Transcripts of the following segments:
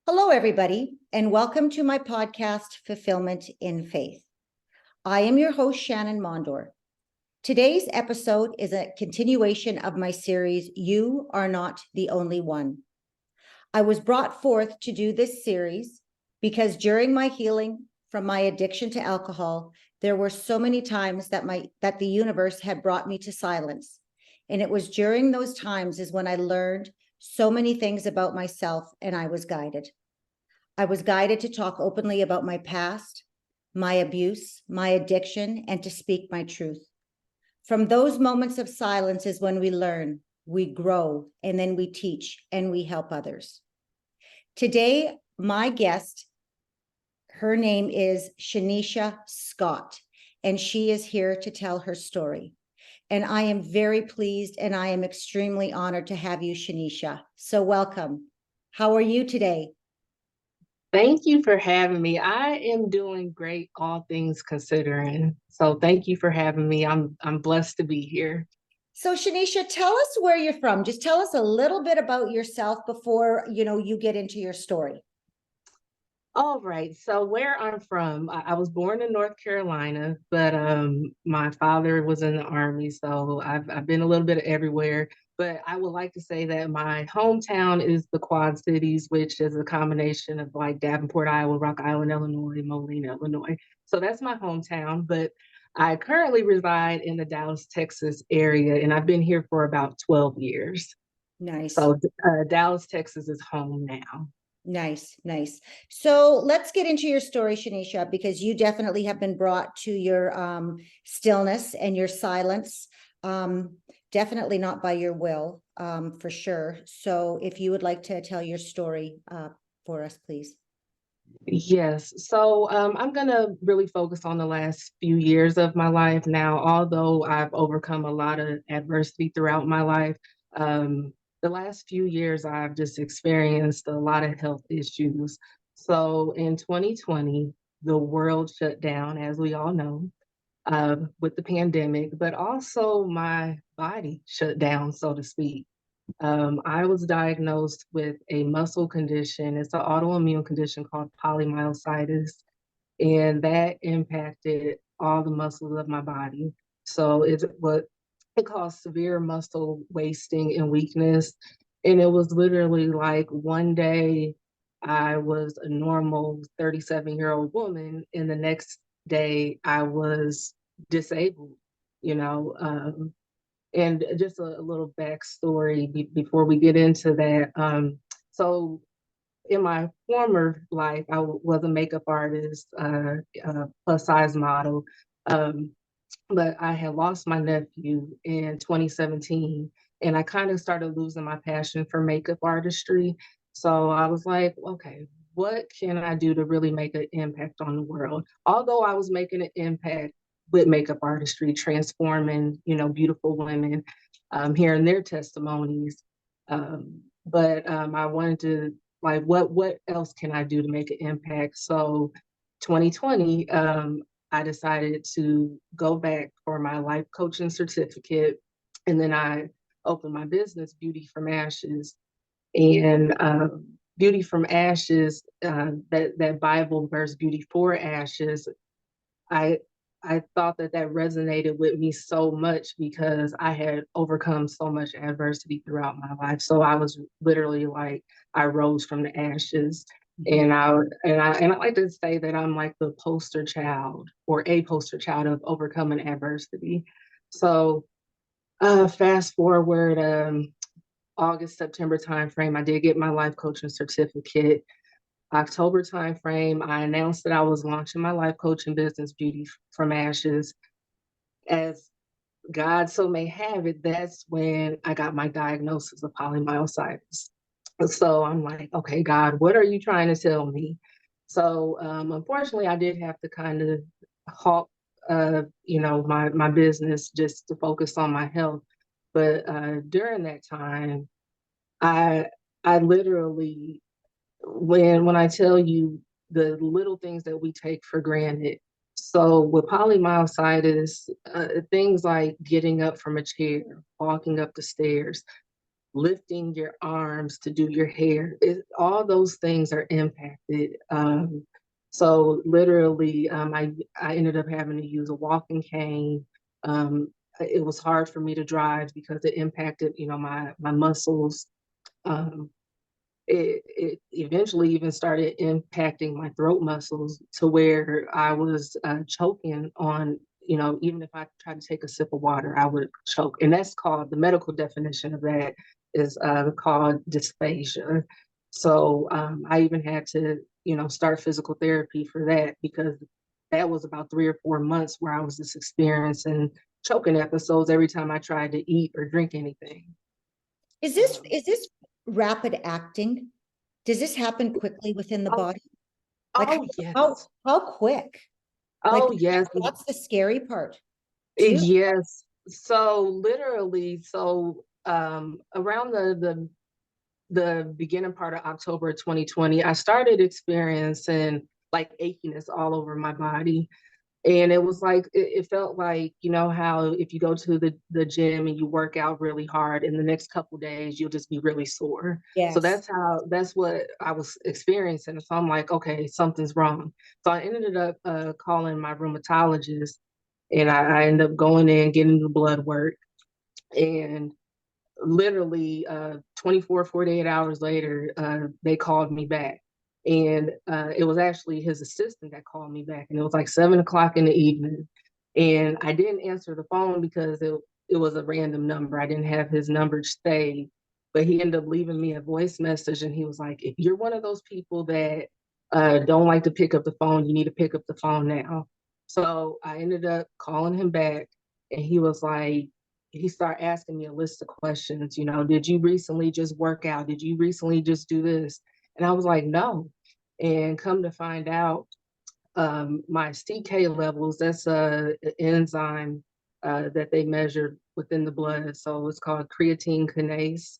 Hello, everybody, and welcome to my podcast, Fulfillment in Faith. I am your host, Shannon Mondor. Today's episode is a continuation of my series, You Are Not the Only One. I was brought forth to do this series because during my healing from my addiction to alcohol, there were so many times that the universe had brought me to silence. And it was during those times is when I learned so many things about myself and I was guided. I was guided to talk openly about my past, my abuse, my addiction, and to speak my truth. From those moments of silence is when we learn, we grow, and then we teach and we help others. Today, my guest, her name is Shanesha Scott, and she is here to tell her story. And I am very pleased and I am extremely honored to have you, Shanesha. So welcome. How are you today? Thank you for having me. I am doing great, all things considering. So thank you for having me. I'm blessed to be here. So Shanesha, tell us where you're from. Just tell us a little bit about yourself before, you get into your story. All right. So where I'm from, I was born in North Carolina, but my father was in the army, so I've been a little bit everywhere. But I would like to say that my hometown is the Quad Cities, which is a combination of like Davenport, Iowa, Rock Island, Illinois, Moline, Illinois. So that's my hometown. But I currently reside in the Dallas, Texas area, and I've been here for about 12 years. Nice, So Dallas, Texas is home now. nice, nice. So let's get into your story, Shanesha, because you definitely have been brought to your stillness and your silence. Um, Definitely not by your will, for sure. So if you would like to tell your story for us, please. Yes. So I'm going to really focus on the last few years of my life now. Although I've overcome a lot of adversity throughout my life, the last few years I've just experienced a lot of health issues. So in 2020, the world shut down, as we all know, with the pandemic, but also my body shut down, so to speak. I was diagnosed with a muscle condition. It's an autoimmune condition called polymyositis, and that impacted all the muscles of my body. So it caused severe muscle wasting and weakness. And it was literally like one day I was a normal 37-year-old woman, and the next day I was disabled, you know. And just a little backstory before we get into that. So in my former life, was a makeup artist, plus size model. Um, but I had lost my nephew in 2017, and I kind of started losing my passion for makeup artistry. So I was like, okay, what can I do to really make an impact on the world? Although I was making an impact with makeup artistry, transforming, beautiful women, hearing their testimonies. But I wanted to like, what else can I do to make an impact? So 2020, I decided to go back for my life coaching certificate. And then I opened my business, Beauty from Ashes. And Beauty from Ashes, that Bible verse, Beauty for Ashes, I I thought that resonated with me so much because I had overcome so much adversity throughout my life. So I was literally like, I rose from the ashes. Mhm. And I like to say that I'm like the poster child or a poster child of overcoming adversity. So fast forward, August, September timeframe, I did get my life coaching certificate. October timeframe, I announced that I was launching my life coaching business, Beauty from Ashes. As God so may have it, that's when I got my diagnosis of polymyositis. So I'm like, okay, God, what are you trying to tell me? So unfortunately, I did have to kind of halt, my business just to focus on my health. But during that time, I I literally when I tell you the little things that we take for granted. So with polymyositis, things like getting up from a chair, walking up the stairs, lifting your arms to do your hair. All those things are impacted. So literally, I ended up having to use a walking cane. It was hard for me to drive because it impacted, my muscles. Um, it eventually even started impacting my throat muscles to where I was choking on, even if I tried to take a sip of water, I would choke. And that's called, the medical definition of that is called dysphagia. So I even had to, start physical therapy for that, because that was about 3 or 4 months where I was just experiencing choking episodes every time I tried to eat or drink anything. Is this rapid acting? Does this happen quickly within the Oh, body? Like oh how yes. how quick? Like Oh yes. that's the scary part too. Yes. So literally, around the beginning part of October 2020, I started experiencing like achiness all over my body. And it was like it felt like, how if you go to the gym and you work out really hard, in the next couple days you'll just be really sore. So Yes. that's what I was experiencing. So I'm like, okay, something's wrong. So I ended up calling my rheumatologist, and I ended up going in, getting the blood work, and literally 24, 48 hours later, they called me back. And it was actually his assistant that called me back. And it was like 7 o'clock in the evening. And I didn't answer the phone because it was a random number. I didn't have his number saved. But he ended up leaving me a voice message. And he was like, if you're one of those people that don't like to pick up the phone, you need to pick up the phone now. So I ended up calling him back. And he was like, he started asking me a list of questions. Did you recently just work out? Did you recently just do this? And I was like, no. And come to find out, my CK levels, that's a enzyme that they measured within the blood. So it's called creatine kinase.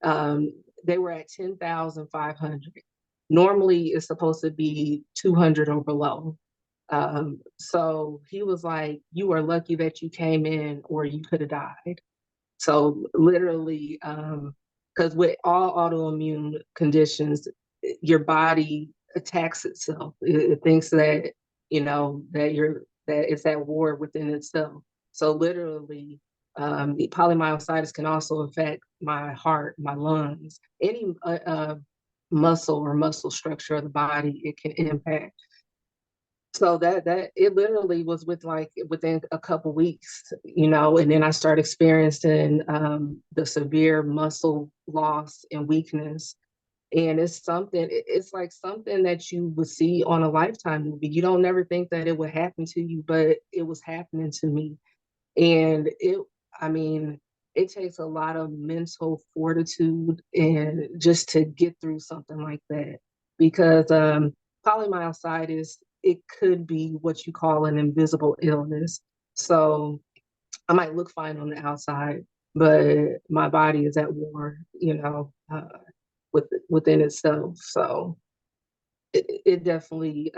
Um, they were at 10,500. Normally it's supposed to be 200 or below. So he was like, you are lucky that you came in, or you could have died. So literally, because with all autoimmune conditions, your body attacks itself. It thinks that, that it's at war within itself. So literally, the polymyositis can also affect my heart, my lungs, any muscle or muscle structure of the body. It can impact. So that it literally was within a couple weeks, and then I started experiencing the severe muscle loss and weakness. And it's like something that you would see on a Lifetime movie. You don't never think that it would happen to you, but it was happening to me. And I mean, it takes a lot of mental fortitude and just to get through something like that, because polymyositis, it could be what you call an invisible illness. So I might look fine on the outside, but my body is at war, within itself. So it definitely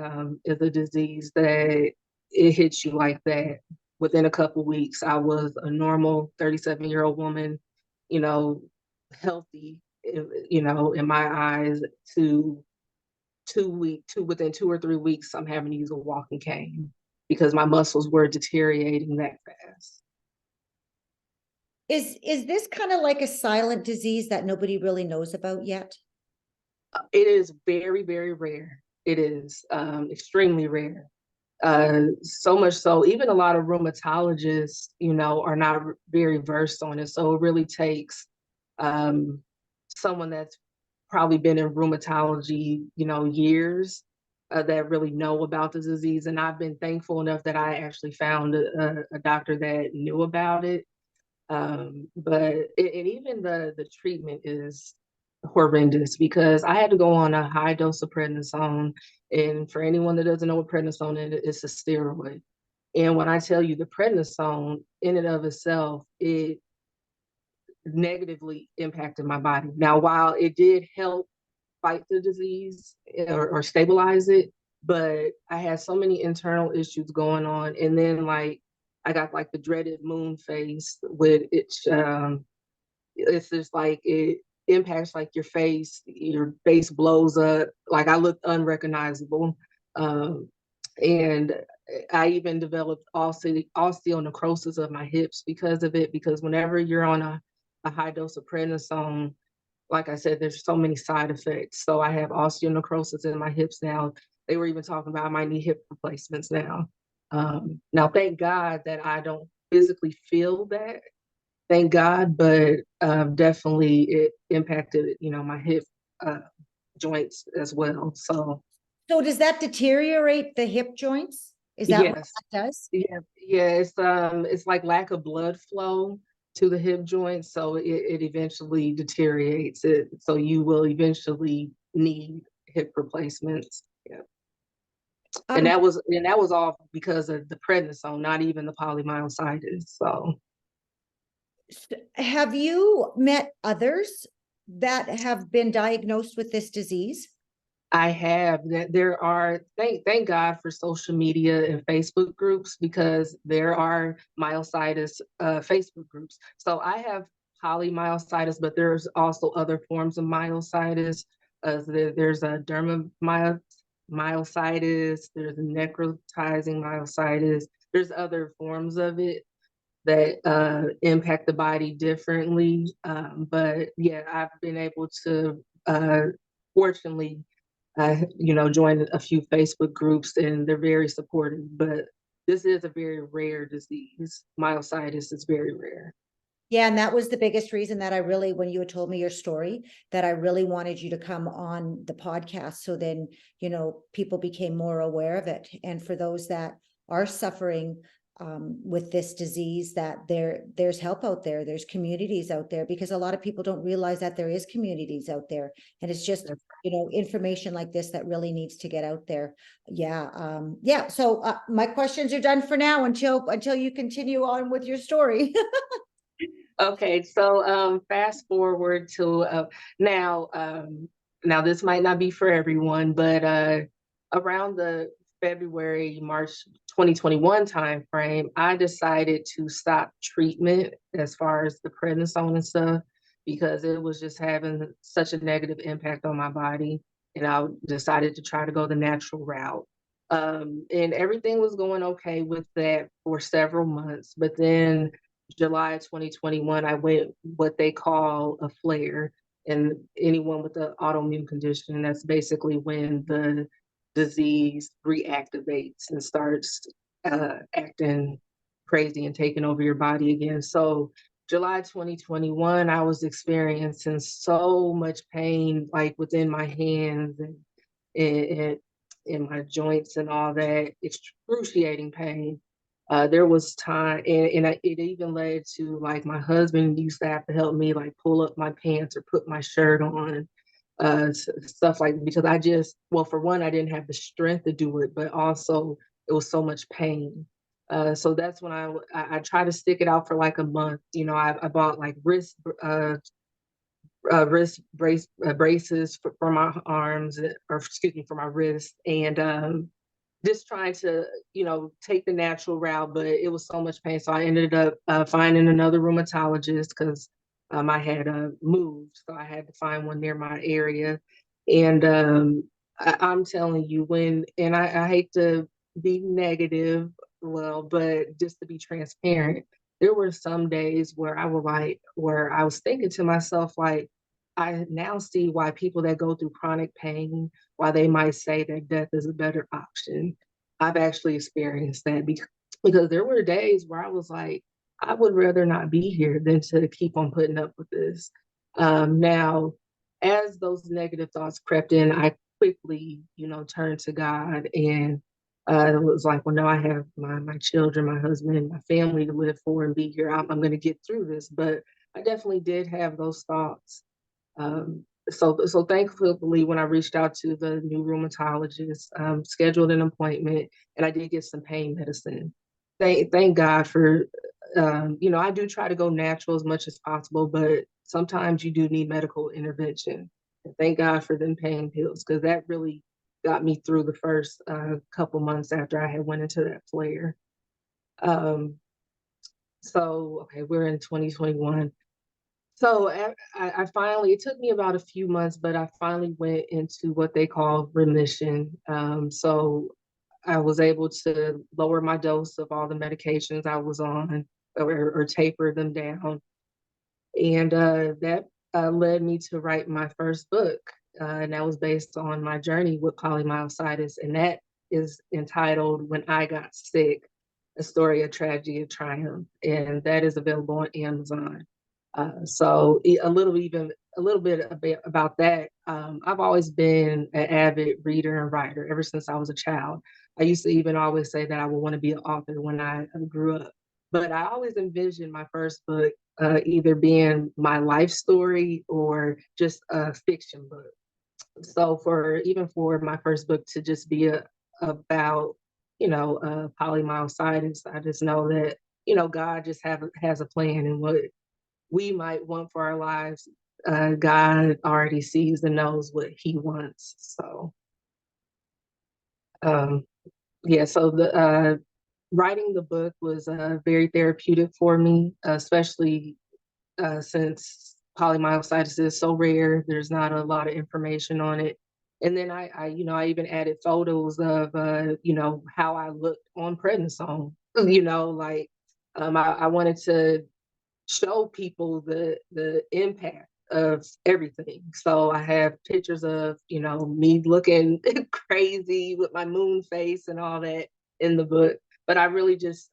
is a disease that it hits you like that. Within a couple of weeks, I was a normal 37-year-old woman, you know, healthy, in my eyes, to within 2 or 3 weeks, I'm having to use a walking cane because my muscles were deteriorating that fast. Is this kind of like a silent disease that nobody really knows about yet? It is very, very rare. It is extremely rare. So much so, even a lot of rheumatologists, are not very versed on it. So it really takes um, someone that's probably been in rheumatology, years, that really know about the disease. And I've been thankful enough that I actually found a doctor that knew about it. And even the treatment is horrendous, because I had to go on a high dose of prednisone. And for anyone that doesn't know what prednisone is, it's a steroid. And when I tell you, the prednisone in and of itself, it negatively impacted my body. Now, while it did help fight the disease, or stabilize it, but I had so many internal issues going on. And then, like, I got like the dreaded moon face with it. it's just like it impacts like your face blows up. Like I looked unrecognizable. Um, and I even developed osteonecrosis of my hips because of it, because whenever you're on a high dose of prednisone, like I said, there's so many side effects. So I have osteonecrosis in my hips now. They were even talking about I might need hip replacements now. Now, thank God that I don't physically feel that. Thank God, but definitely it impacted, my hip uh, joints as well. So So does that deteriorate the hip joints? Is that what yes, that does? yeah, it's like lack of blood flow to the hip joint, so it eventually deteriorates it. So you will eventually need hip replacements. Yeah. And Um, that was all because of the prednisone, not even the polymyositis. So have you met others that have been diagnosed with this disease? I have that there are thank God for social media and Facebook groups, because there are myositis Facebook groups. So I have polymyositis, but there's also other forms of myositis. There's a dermomyositis, there's a necrotizing myositis, there's other forms of it that impact the body differently. But yeah, I've been able to fortunately joined a few Facebook groups, and they're very supportive. But this is a very rare disease. Myositis is very rare. Yeah, and that was the biggest reason that I really, when you had told me your story, that I really wanted you to come on the podcast. So then, people became more aware of it. And for those that are suffering with this disease, that there's help out there, there's communities out there, because a lot of people don't realize that there is communities out there. And it's just, That's information like this that really needs to get out there. Yeah. Yeah. So my questions are done for now until you continue on with your story. okay. So fast forward to now. Now this might not be for everyone, but around the February March 2021 time frame, I decided to stop treatment as far as the prednisone and stuff, because it was just having such a negative impact on my body, and I decided to try to go the natural route. And everything was going okay with that for several months, but then July 2021, I went what they call a flare. And anyone with an autoimmune condition, that's basically when the disease reactivates and starts acting crazy and taking over your body again. So July 2021, I was experiencing so much pain, like within my hands and in my joints and all that, excruciating pain. There was time, it even led to like my husband used to have to help me like pull up my pants or put my shirt on, stuff like, because well, for one, I didn't have the strength to do it, but also it was so much pain. So that's when I tried to stick it out for like a month. I bought like braces for my arms, or excuse me, for my wrist, and just trying to, take the natural route, but it was so much pain. So I ended up finding another rheumatologist, because I had moved, so I had to find one near my area. And I'm telling you, and I hate to be negative, well, but just to be transparent, there were some days where where I was thinking to myself, like, I now see why people that go through chronic pain, why they might say that death is a better option. I've actually experienced that, because there were days where I was like, I would rather not be here than to keep on putting up with this. Now, as those negative thoughts crept in, I quickly, turned to God, and it was like, well, no, I have my children, my husband, my family to live for and be here. I'm going to get through this. But I definitely did have those thoughts. So thankfully, when I reached out to the new rheumatologist, scheduled an appointment, and I did get some pain medicine. Thank God for, I do try to go natural as much as possible, but sometimes you do need medical intervention. And thank God for them pain pills, because that really got me through the first couple months after I had went into that flare. Um, so okay, we're in 2021. So I finally, it took me about a few months, but I finally went into what they call remission. So I was able to lower my dose of all the medications I was on, or taper them down. And that led me to write my first book. And that was based on my journey with polymyositis. And that is entitled When I Got Sick, A Story of Tragedy and Triumph. And that is available on Amazon. So a little bit about that. I've always been an avid reader and writer ever since I was a child. I used to even always say that I would want to be an author when I grew up. But I always envisioned my first book either being my life story or just a fiction book. So for my first book to just be about polymyositis, I just know that God just has a plan, and what we might want for our lives, God already sees and knows what He wants. So um, yeah, so the writing the book was very therapeutic for me, especially since polymyositis is so rare. There's not a lot of information on it. And then I even added photos of, how I looked on prednisone. Like I wanted to show people the impact of everything. So I have pictures of, me looking crazy with my moon face and all that in the book. But I really just,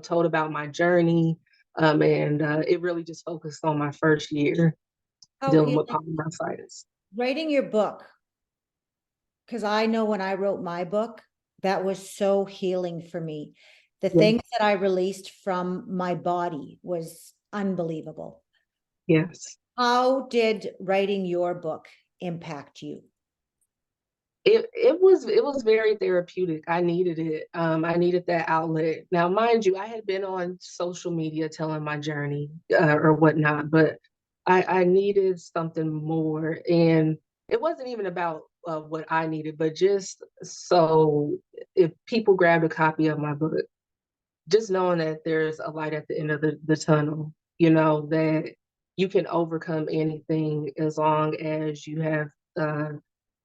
told about my journey. And it really just focused on my first year How dealing with healing, polymyositis. writing your book, because I know when I wrote my book, that was so healing for me. The Yeah. things that I released from my body was unbelievable. Yes. How did writing your book impact you? It was very therapeutic. I needed it. I needed that outlet. Now, mind you, I had been on social media telling my journey or whatnot, but I needed something more, and it wasn't even about what I needed, but just so if people grabbed a copy of my book, just knowing that there's a light at the end of the tunnel, that you can overcome anything as long as you have uh,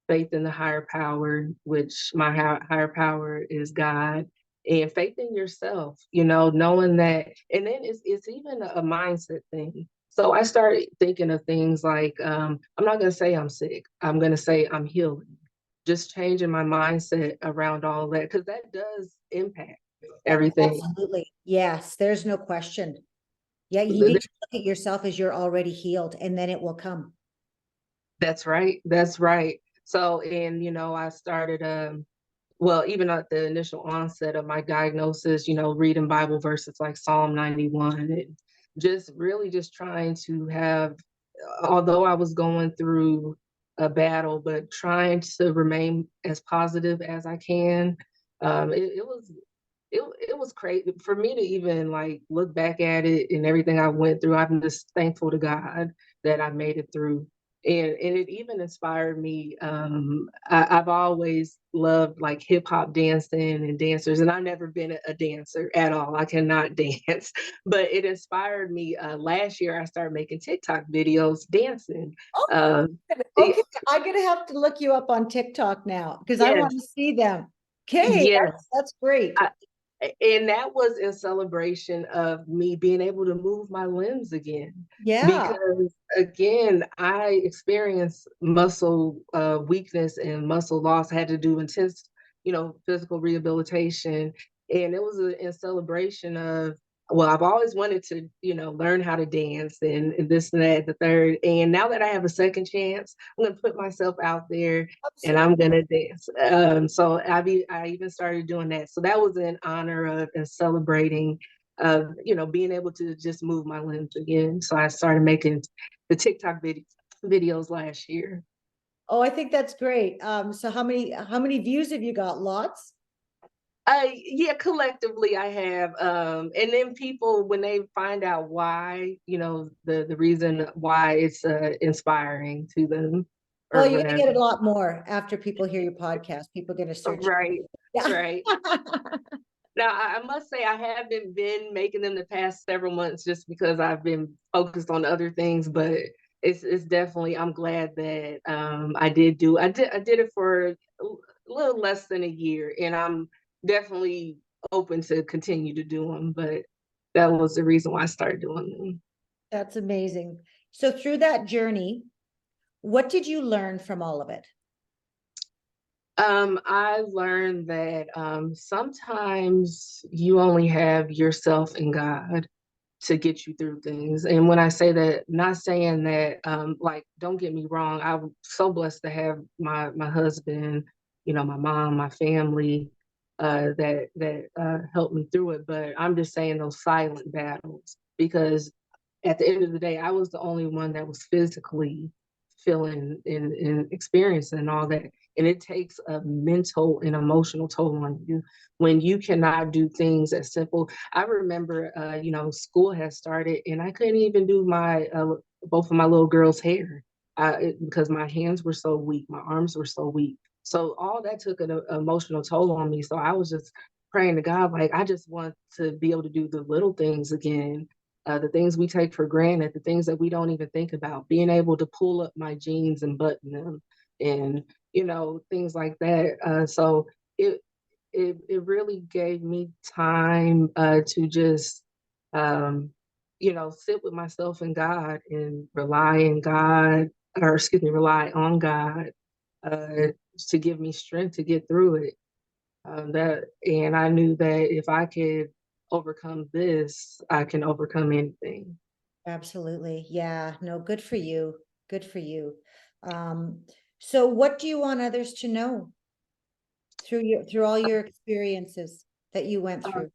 faith in the higher power, which my higher power is God, and faith in yourself, knowing that. And then it's even a mindset thing. So I started thinking of things like, I'm not going to say I'm sick. I'm going to say I'm healing. Just changing my mindset around all that, because that does impact everything. Absolutely. Yes, there's no question. Yeah, you need to look at yourself as you're already healed, and then it will come. That's right. That's right. So, and I started well, even at the initial onset of my diagnosis, reading Bible verses like Psalm 91, and just really just trying to have, although I was going through a battle, but trying to remain as positive as I can. It was crazy for me to even like look back at it and everything I went through. I'm just thankful to God that I made it through. And it even inspired me. I've always loved like hip hop dancing and dancers, and I've never been a dancer at all. I cannot dance, but it inspired me. Last year, I started making TikTok videos dancing. Oh, Um, okay. I'm gonna have to look you up on TikTok now because I want yes, to see them. Okay, yes. that's great. And that was in celebration of me being able to move my limbs again. Yeah. Because again, I experienced muscle weakness and muscle loss. I had to do intense, physical rehabilitation. And it was in celebration of, well, I've always wanted to, learn how to dance and this and that, the third. And now that I have a second chance, I'm going to put myself out there and Absolutely. I'm gonna dance. So I even started doing that. So that was in honor of and celebrating, being able to just move my limbs again. So I started making the TikTok videos last year. Oh, I think that's great. So how many views have you got? Lots? Yeah, collectively I have, and then people when they find out why, the reason why it's inspiring to them Well, or you're gonna whatever. get a lot more after people hear your podcast. People are gonna search. Right, Yeah. right. Now, I must say I haven't been making them the past several months just because I've been focused on other things, but it's definitely I'm glad that I did it for a little less than a year, and I'm definitely open to continue to do them, but that was the reason why I started doing them. That's amazing. So through that journey, what did you learn from all of it? I learned that sometimes you only have yourself and God to get you through things. And when I say that, not saying that, like, don't get me wrong, I'm so blessed to have my husband, my mom, my family, that helped me through it. But I'm just saying those silent battles because at the end of the day, I was the only one that was physically feeling and experiencing all that. And it takes a mental and emotional toll on you when you cannot do things as simple. I remember, school has started and I couldn't even do my both of my little girls' hair because my hands were so weak, my arms were so weak. So all that took an emotional toll on me. So I was just praying to God, like I just want to be able to do the little things again, the things we take for granted, the things that we don't even think about, being able to pull up my jeans and button them, and things like that. So it it really gave me time to just sit with myself and God and rely on God uh, to give me strength to get through it. That and I knew that if I could overcome this, I can overcome anything. Absolutely. Yeah. No, good for you. Good for you. Um, so what do you want others to know through all your experiences that you went Uh, through?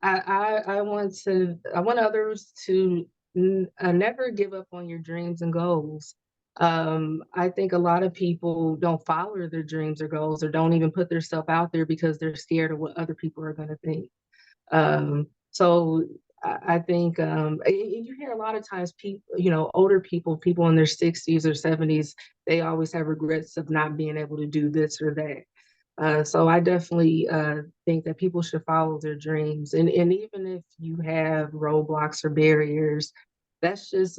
I want others to never give up on your dreams and goals. I think a lot of people don't follow their dreams or goals or don't even put themselves out there because they're scared of what other people are going to think. So I think and you hear a lot of times people, older people in their 60s or 70s, they always have regrets of not being able to do this or that. So I definitely think that people should follow their dreams, and even if you have roadblocks or barriers, that's just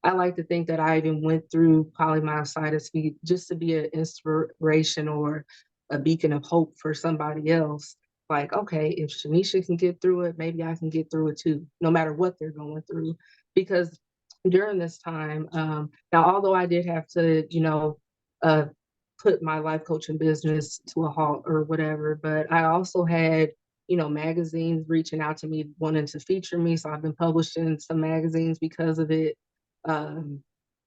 I like to think that I even went through polymyositis just to be an inspiration or a beacon of hope for somebody else. Like, okay, if Shanesha can get through it, maybe I can get through it too, no matter what they're going through. Because during this time, now although I did have to, uh, put my life coaching business to a halt or whatever. But I also had, magazines reaching out to me wanting to feature me. So I've been published in some magazines because of it. Um,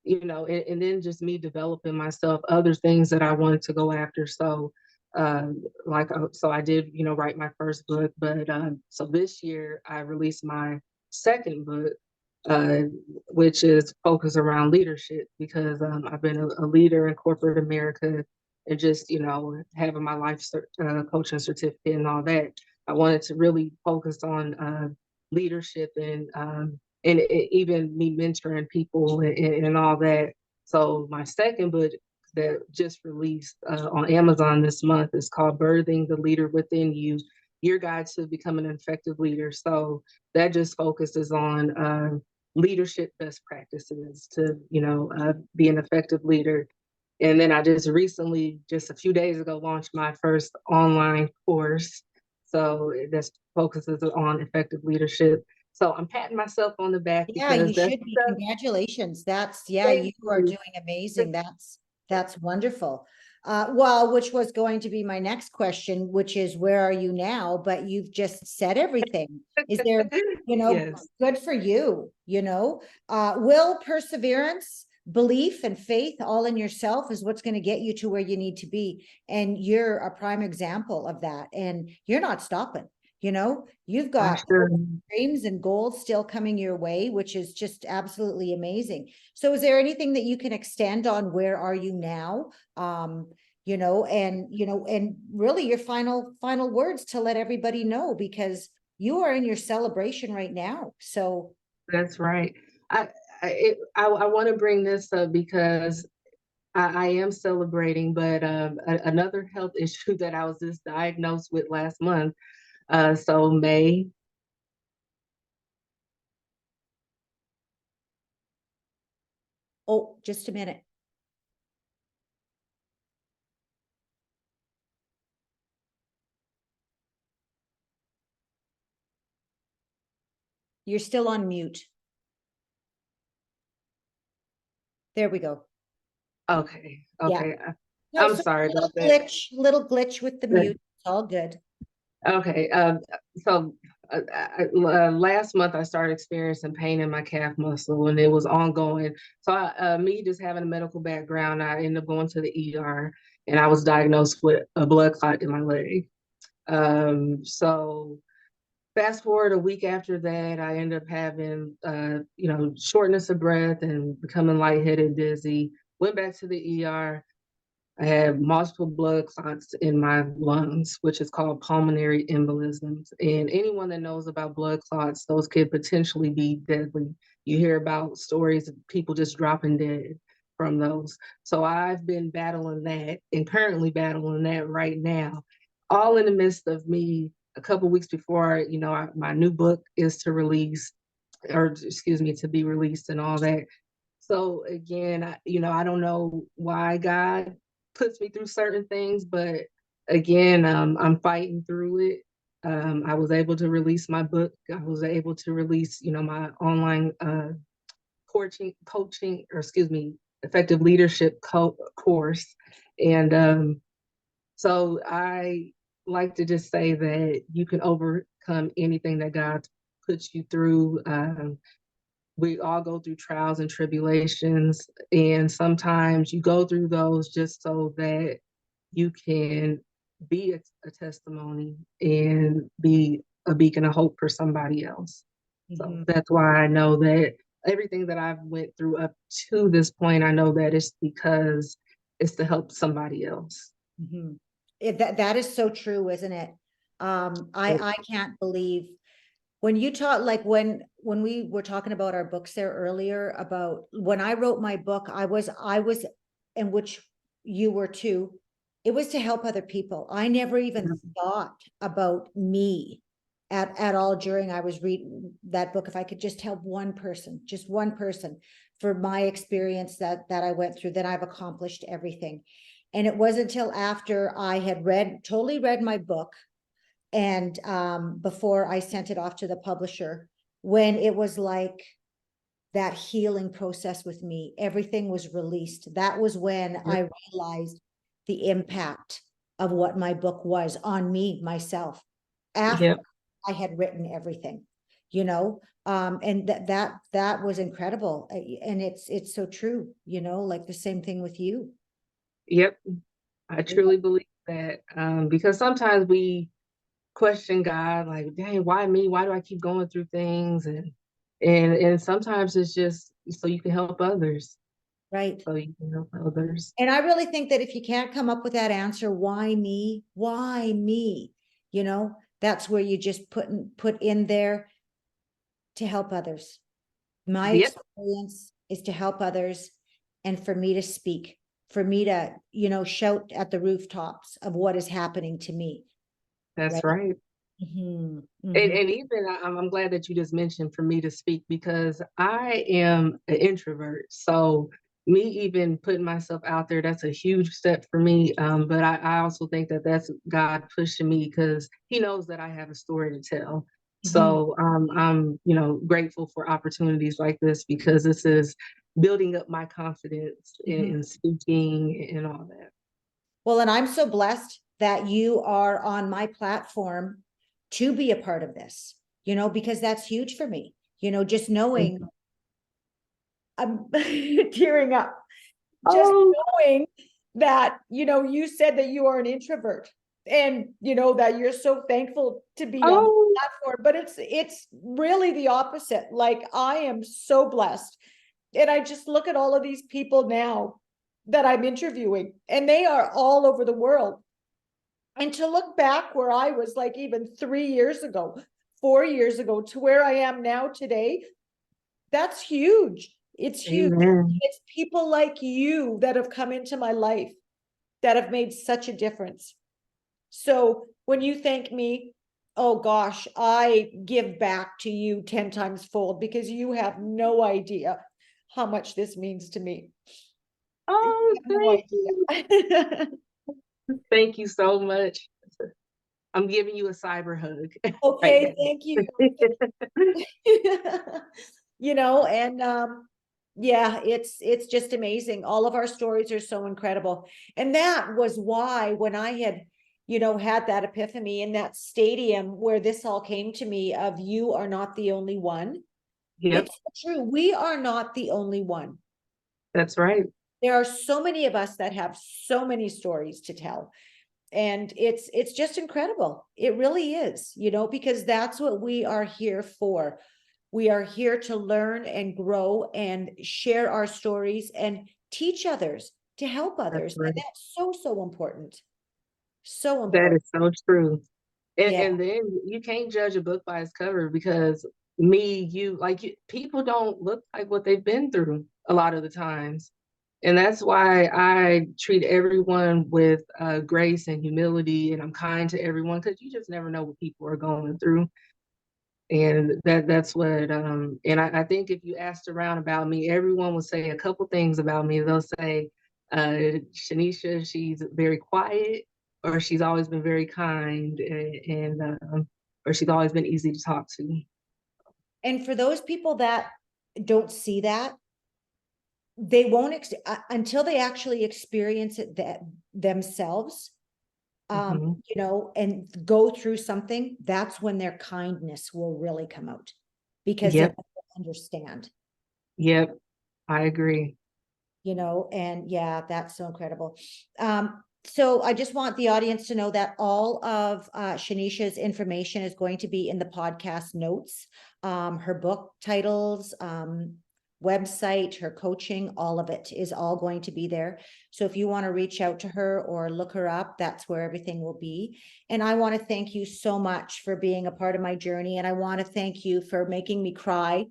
and then just me developing myself, other things that I wanted to go after. So so I did, write my first book, but so this year I released my second book, uh, which is focused around leadership because I've been a leader in corporate America and just, having my coaching certificate and all that. I wanted to really focus on leadership and even me mentoring people and all that. So my second book that just released on Amazon this month is called Birthing the Leader Within You, Your Guide to Becoming an Effective Leader. So that just focuses on leadership best practices to, be an effective leader. And then I just recently, just a few days ago, launched my first online course. So that focuses on effective leadership. So I'm patting myself on the back Yeah, because you that's should be. stuff. Congratulations. Yeah, you Thank are you. doing amazing. That's wonderful. Well, which was going to be my next question, which is where are you now? But you've just said everything. Is there, Yes, good for you, will, perseverance, belief, and faith all in yourself is what's going to get you to where you need to be. And you're a prime example of that. And you're not stopping, you've I got sure. dreams and goals still coming your way, which is just absolutely amazing. So is there anything that you can extend on where are you now? And really your final words to let everybody know, because you are in your celebration right now. So That's right. I I want to bring this up because I am celebrating, but another health issue that I was just diagnosed with last month. So May. Oh, just a minute. You're still on mute. There we go. Okay. Yeah. Okay. No, I'm so sorry about that. little glitch with the mute. It's all good. Okay. So last month I started experiencing pain in my calf muscle, and it was ongoing. So me just having a medical background, I ended up going to the ER, and I was diagnosed with a blood clot in my leg. So fast forward a week after that, I ended up having, shortness of breath and becoming lightheaded, dizzy. Went back to the ER. I had multiple blood clots in my lungs, which is called pulmonary embolisms. And anyone that knows about blood clots, those could potentially be deadly. You hear about stories of people just dropping dead from those. So I've been battling that and currently battling that right now, all in the midst of me a couple weeks before, my new book is to release, or excuse me, to be released and all that. So again, I don't know why God puts me through certain things, but again, I'm fighting through it. I was able to release my book. I was able to release, my online coaching, or excuse me, effective leadership course. And so I like to just say that you can overcome anything that God puts you through. We all go through trials and tribulations, and sometimes you go through those just so that you can be a testimony and be a beacon of hope for somebody else. So that's why I know that everything that I've went through up to this point, I know that it's because it's to help somebody else. That is so true, isn't it? I can't believe when you talk, like when we were talking about our books there earlier, about when I wrote my book, I was, and which you were too, it was to help other people. I never even thought about me at all during I was reading that book. If I could just help one person, just one person, for my experience that I went through, then I've accomplished everything. And it wasn't until after I had totally read my book, and before I sent it off to the publisher, when it was like that healing process with me, everything was released. That was when I realized the impact of what my book was on me, myself, after Yep. I had written everything, and that was incredible. And it's so true, like the same thing with you. Yep. I truly believe that, because sometimes we question God, like, dang, why me? Why do I keep going through things? And sometimes it's just so you can help others. Right. So you can help others. And I really think that if you can't come up with that answer, why me? Why me? That's where you just put in there to help others. My Yep, experience is to help others, and for me to speak, for me to, shout at the rooftops of what is happening to me. that's Right. right. Mm-hmm. And, Mm-hmm. and even I'm glad that you just mentioned for me to speak, because I am an introvert. So me even putting myself out there, that's a huge step for me. But I also think that that's God pushing me, because He knows that I have a story to tell. Mm-hmm. So I'm grateful for opportunities like this, because this is building up my confidence Mm-hmm. in speaking and all that. Well, and I'm so blessed that you are on my platform to be a part of this, because that's huge for me, just knowing I'm tearing up, just Oh, knowing that, you said that you are an introvert, and, that you're so thankful to be on the oh, platform, but it's really the opposite. Like, I am so blessed. And I just look at all of these people now that I'm interviewing, and they are all over the world. And to look back where I was, like, even 3 years ago, 4 years ago, to where I am now today, that's huge. It's huge. amen. It's people like you that have come into my life that have made such a difference. So when you thank me, Oh gosh, I give back to you 10 times fold because you have no idea how much this means to me. You Oh, have no idea. thank you so much. I'm giving you a cyber hug right Okay, now. thank you. You know, and yeah, it's just amazing. All of our stories are so incredible. And that was why when I had, had that epiphany in that stadium where this all came to me of you are not the only one. Yep, It's true. We are not the only one. that's right. There are so many of us that have so many stories to tell. And it's just incredible. It really is, because that's what we are here for. We are here to learn and grow and share our stories and teach others to help That's others. And right. that's so, so important. So That important. is so true. Yeah. And then you can't judge a book by its cover because people don't look like what they've been through a lot of the times. And that's why I treat everyone with grace and humility, and I'm kind to everyone because you just never know what people are going through. And that's what and I think if you asked around about me, everyone will say a couple things about me. They'll say, Shanesha, she's very quiet, or she's always been very kind, and or she's always been easy to talk to. And for those people that don't see that, they won't until they actually experience it that themselves, Hmm. and go through something. That's when their kindness will really come out, because then Yep, they understand. yep, I agree. And yeah, that's so incredible. So I just want the audience to know that all of Shanesha's information is going to be in the podcast notes. Her book titles, website, her coaching, all of it is all going to be there. So if you want to reach out to her or look her up, that's where everything will be. And I want to thank you so much for being a part of my journey. And I want to thank you for making me cry.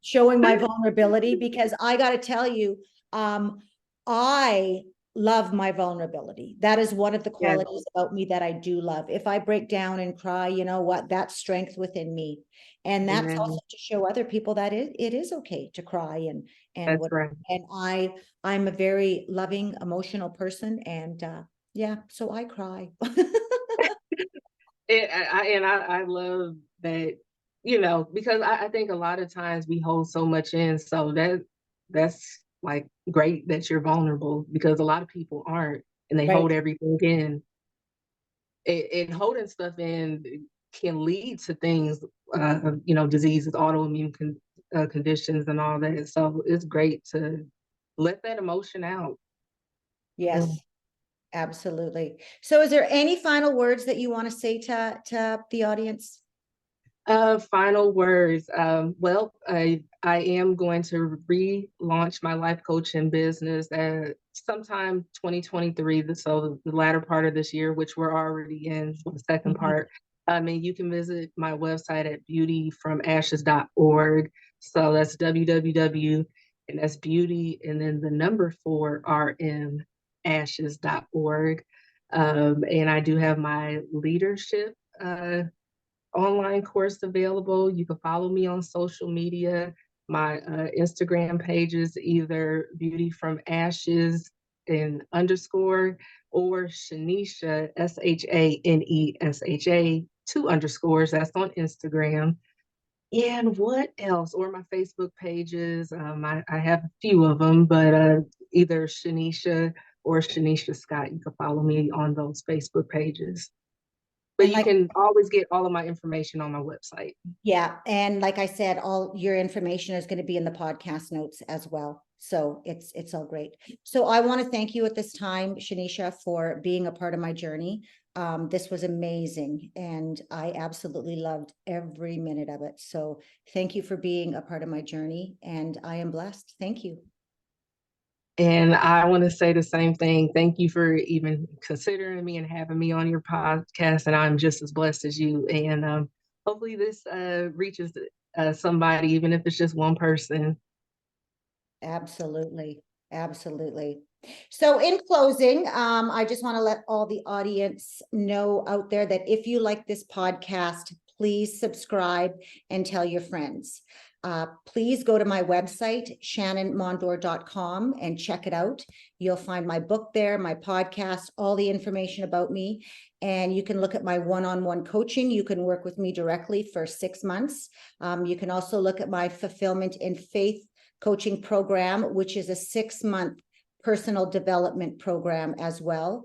Showing my vulnerability, because I got to tell you, I love my vulnerability. That is one of the Yes, qualities about me that I do love. If I break down and cry, you know what? That's strength within me. And that's also amen. to show other people that it is okay to cry and That's what right. and I'm a very loving, emotional person. And yeah, so I cry. And I love that, because I think a lot of times we hold so much in. So that's like great that you're vulnerable because a lot of people aren't and they Right. hold everything in. And holding stuff in can lead to things, diseases, autoimmune conditions, and all that. So it's great to let that emotion out. Really. Yes. Absolutely. So is there any final words that you want to say to the audience? Final words. Well, I am going to relaunch my life coaching business sometime 2023. So the latter part of this year, which we're already in the second Mhm. part. And you can visit my website at beautyfromashes.org. So that's www, and that's beauty and then the number 4 rmashes.org. And I do have my leadership online course available. You can follow me on social media. My Instagram page is either Beauty from Ashes and underscore or Shanesha, Shanesha, 2 underscores. That's on Instagram. And what else? Or my Facebook pages. I have a few of them, but either Shanesha or Shanesha Scott. You can follow me on those Facebook pages. But And you like, can always get all of my information on my website. yeah, and like I said, all your information is going to be in the podcast notes as well. So it's all great. So I want to thank you at this time, Shanesha, for being a part of my journey. This was amazing, and I absolutely loved every minute of it. So thank you for being a part of my journey, and I am blessed. Thank you. And I want to say the same thing. Thank you for even considering me and having me on your podcast. And I'm just as blessed as you. And hopefully this reaches somebody, even if it's just one person. Absolutely. Absolutely. So in closing, I just want to let all the audience know out there that if you like this podcast, please subscribe and tell your friends. Please go to my website, shannonmondor.com, and check it out. You'll find my book there, my podcast, all the information about me. And you can look at my one-on-one coaching. You can work with me directly for 6 months. You can also look at my Fulfillment in Faith coaching program, which is a 6-month personal development program as well,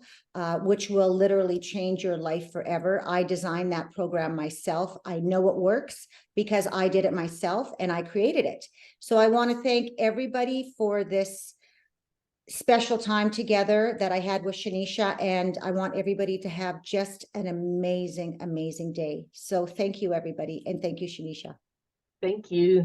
which will literally change your life forever. I designed that program myself. I know it works because I did it myself and I created it. So I want to thank everybody for this special time together that I had with Shanesha, and I want everybody to have just an amazing, amazing day. So thank you, everybody, and thank you, Shanesha. Thank you.